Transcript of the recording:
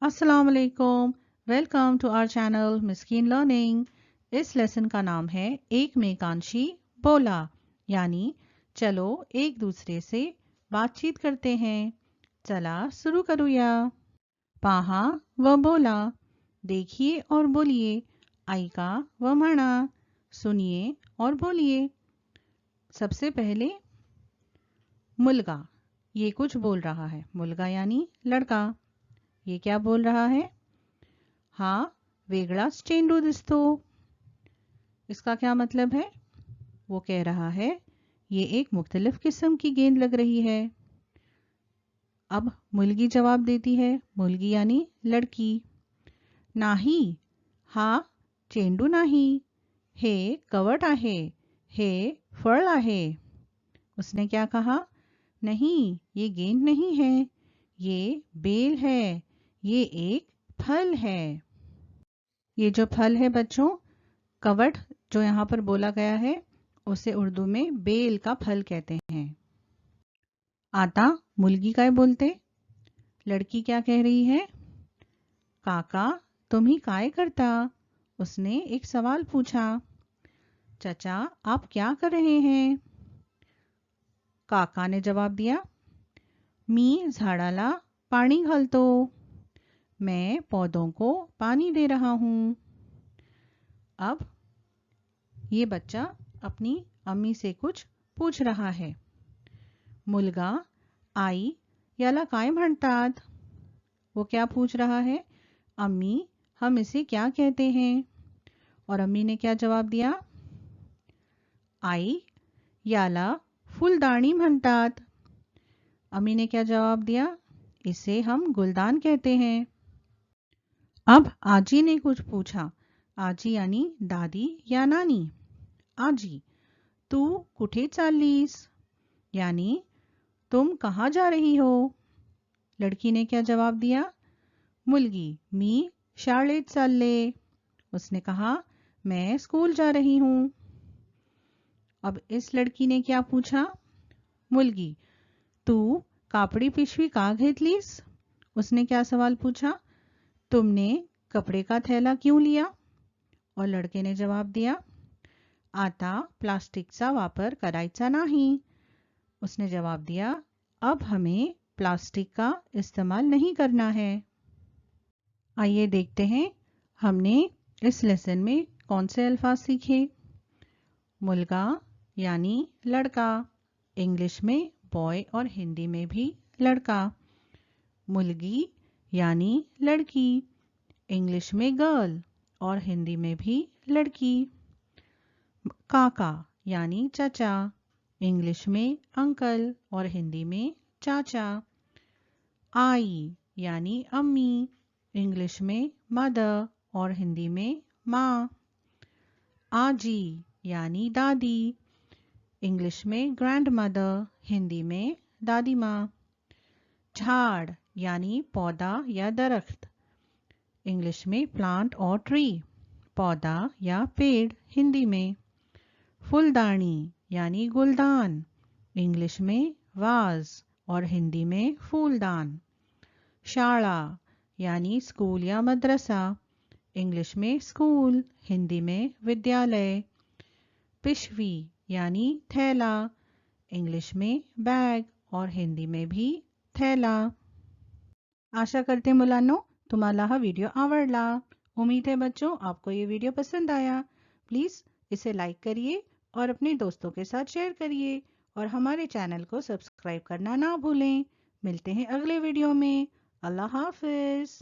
अस्सलाम वालेकुम। Welcome to our channel Miskeen learning. इस लेसन का नाम है एक मेकांशी बोला, यानी चलो एक दूसरे से बातचीत करते हैं। चला शुरू करूया। पाहा व बोला, देखिए और बोलिए। ऐका व म्हणा, सुनिए और बोलिए। सबसे पहले मुलगा, ये कुछ बोल रहा है। मुलगा यानी लड़का। ये क्या बोल रहा है? हा वेगळाच चेंडू दिसतो। इसका क्या मतलब है? वो कह रहा है ये एक मुख्तलिफ किस्म की गेंद लग रही है। अब मुलगी जवाब देती है। मुलगी यानी लड़की। नाही, हा चेंडू नाही, हे कवट आहे, हे फळ आहे। उसने क्या कहा? नहीं, ये गेंद नहीं है, ये बेल है, ये एक फल है। ये जो फल है बच्चों, कवट जो यहाँ पर बोला गया है उसे उर्दू में बेल का फल कहते हैं। आता मुलगी काय बोलते? लड़की क्या कह रही है? काका तुम्ही काय करता? उसने एक सवाल पूछा। चचा आप क्या कर रहे हैं? काका ने जवाब दिया, मी झाडाला पाणी घालतो। मैं पौधों को पानी दे रहा हूँ। अब ये बच्चा अपनी अम्मी से कुछ पूछ रहा है। मुलगा, आई याला काय म्हणतात? वो क्या पूछ रहा है? अम्मी हम इसे क्या कहते हैं? और अम्मी ने क्या जवाब दिया? आई याला फुलदाणी म्हणतात। अम्मी ने क्या जवाब दिया? इसे हम गुलदान कहते हैं। अब आजी ने कुछ पूछा। आजी यानी दादी या नानी। आजी तू कुठे चाललीस? यानी तुम कहाँ जा रही हो? लड़की ने क्या जवाब दिया? मुलगी, मी शाळेत चालले। उसने कहा मैं स्कूल जा रही हूँ। अब इस लड़की ने क्या पूछा? मुलगी, तू कापड़ी पिशवी का घेतलीस? उसने क्या सवाल पूछा? तुमने कपड़े का थैला क्यों लिया? और लड़के ने जवाब दिया, आता प्लास्टिकचा वापर करायचा नाही। उसने जवाब दिया, अब हमें प्लास्टिक का इस्तेमाल नहीं करना है। आइए देखते हैं हमने इस लेसन में कौन से अल्फाज सीखे। मुलगा यानी लड़का, इंग्लिश में बॉय और हिंदी में भी लड़का। मुलगी यानी लड़की, इंग्लिश में गर्ल और हिंदी में भी लड़की। काका यानी चाचा, इंग्लिश में अंकल और हिंदी में चाचा। आई यानी अम्मी, इंग्लिश में मदर और हिंदी में माँ। आजी यानी दादी, इंग्लिश में ग्रैंड मदर, हिंदी में दादी माँ। झाड़ यानी पौधा या दरख्त, इंग्लिश में प्लांट और ट्री, पौधा या पेड़, हिंदी में। फुलदानी यानी गुलदान, इंग्लिश में वाज और हिंदी में फूलदान। शाला यानी स्कूल या मदरसा, इंग्लिश में स्कूल, हिंदी में विद्यालय। पिशवी यानी थैला, इंग्लिश में बैग और हिंदी में भी थैला। आशा करते मुलांनो तुम्हाला हा व्हिडिओ आवडला। उम्मीद है बच्चों आपको ये वीडियो पसंद आया। प्लीज़ इसे लाइक करिए और अपने दोस्तों के साथ शेयर करिए और हमारे चैनल को सब्सक्राइब करना ना भूलें। मिलते हैं अगले वीडियो में। अल्लाह हाफिज़।